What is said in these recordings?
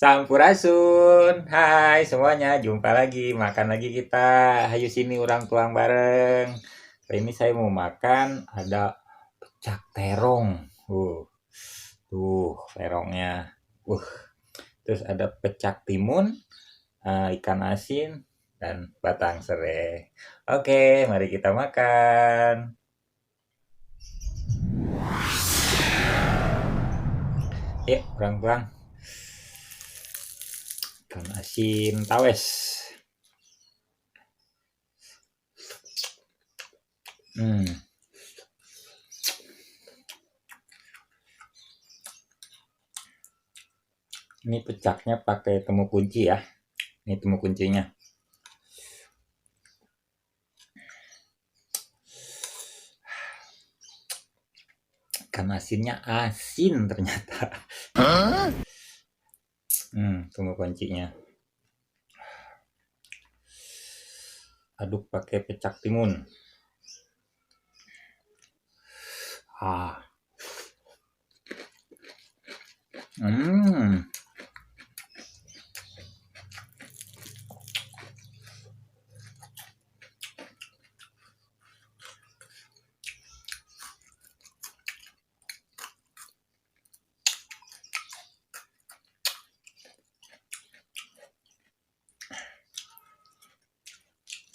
Sampurasun, hai semuanya, jumpa lagi, makan lagi kita. Hayu sini orang tuang bareng. Kali ini saya mau makan ada pecak terong. Tuh terongnya. Terus ada pecak timun, ikan asin, dan batang serai. Oke, mari kita makan. Yuk, orang tuang. Ikan asin tawes. Ini pecaknya pakai temu kunci ya. Ini temu kuncinya. Ikan asinnya asin ternyata. Temu kuncinya. Aduk pakai pecak timun.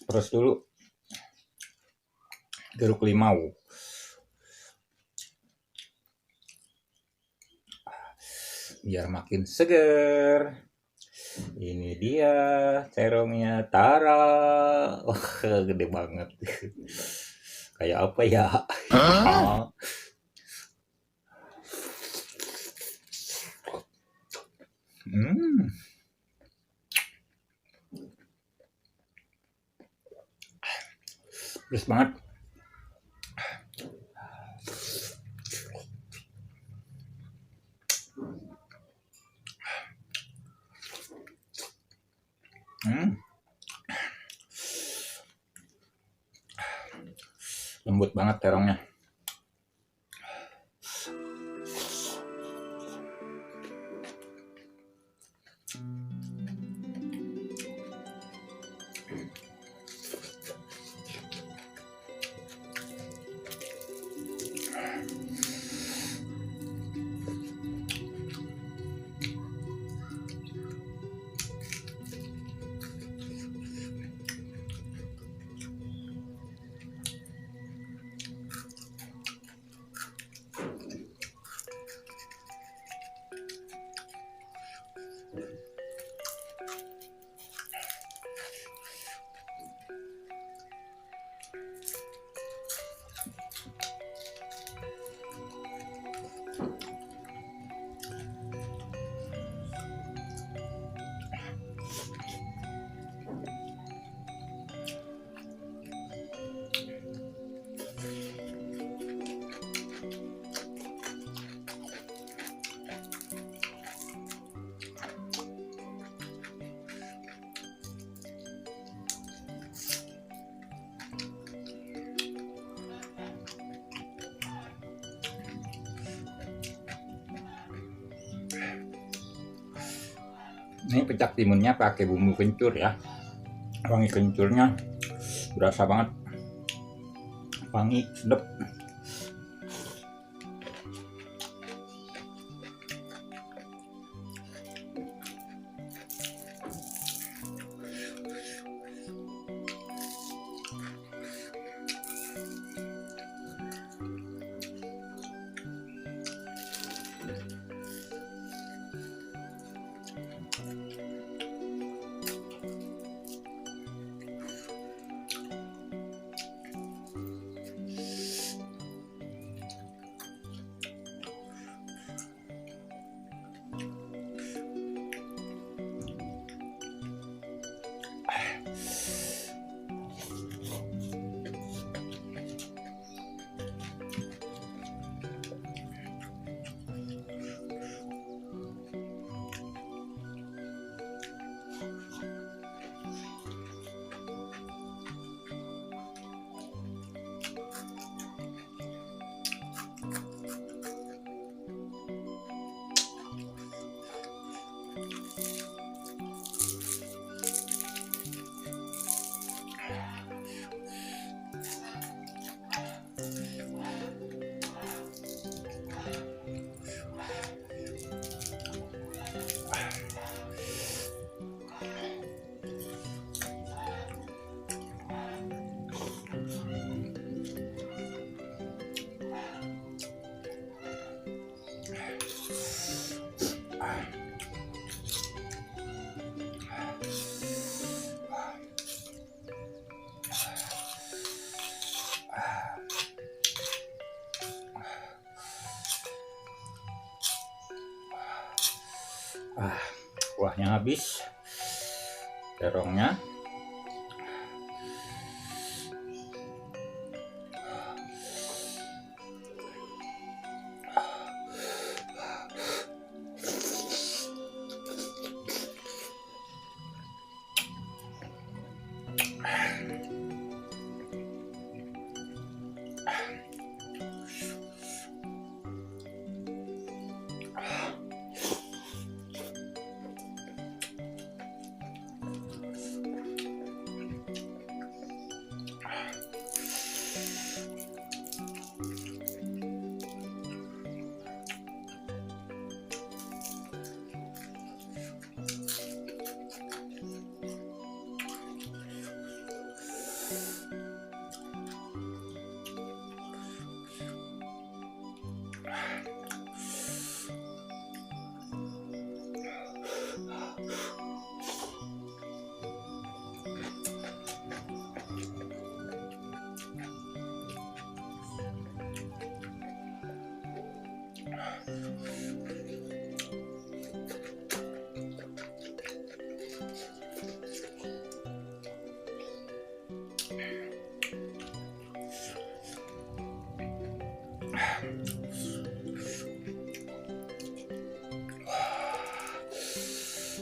Terus dulu jeruk limau. Biar makin seger. Ini dia terongnya, tara. Gede banget. Kayak apa ya? Pedes banget. Lembut banget terongnya. Ini pecak timunnya pakai bumbu kencur ya. Wangi kencurnya berasa banget. Wangi, sedap. Kuahnya habis, terongnya.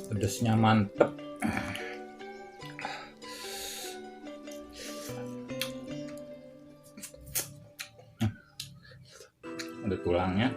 Pedasnya mantep. Ada tulangnya.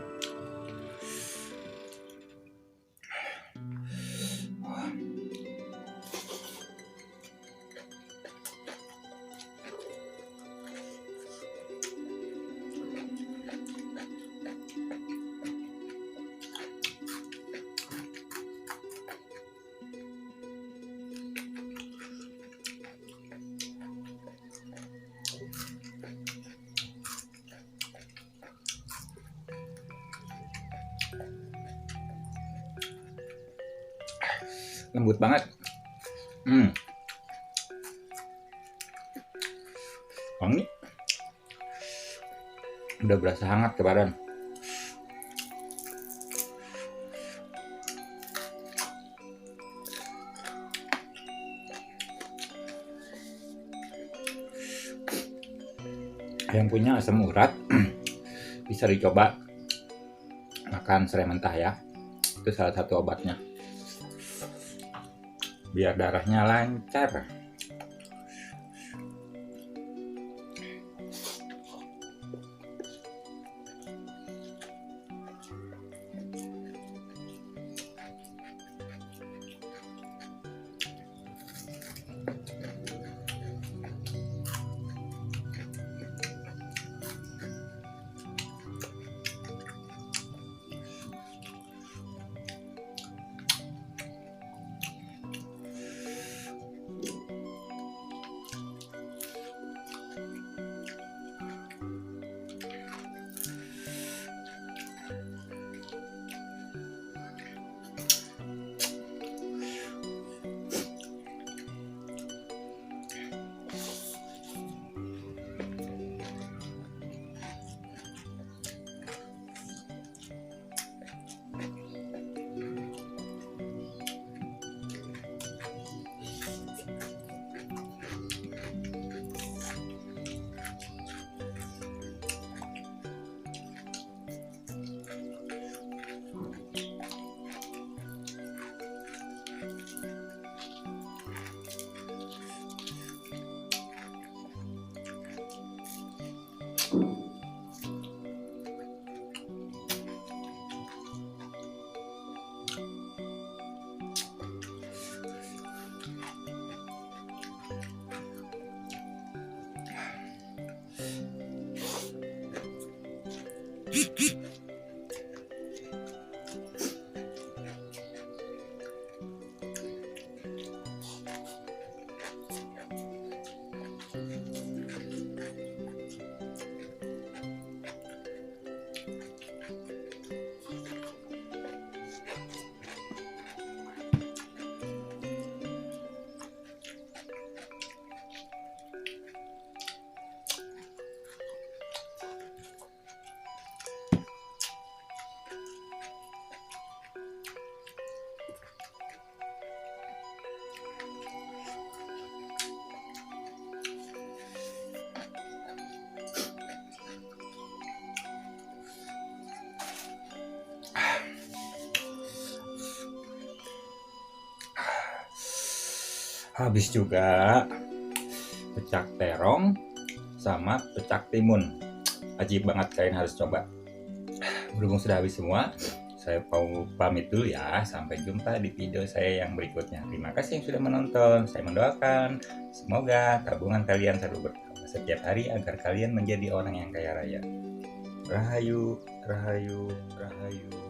Lembut banget. Wangi. Udah berasa hangat ke badan. Yang punya asam urat bisa dicoba makan serai mentah ya. Itu salah satu obatnya. Biar darahnya lancar. Habis juga pecak terong sama pecak timun. Ajib banget, kalian harus coba. Berhubung sudah habis semua, saya mau pamit dulu ya. Sampai jumpa di video saya yang berikutnya. Terima kasih yang sudah menonton. Saya mendoakan semoga tabungan kalian selalu bertambah setiap hari agar kalian menjadi orang yang kaya raya. Rahayu, rahayu, rahayu.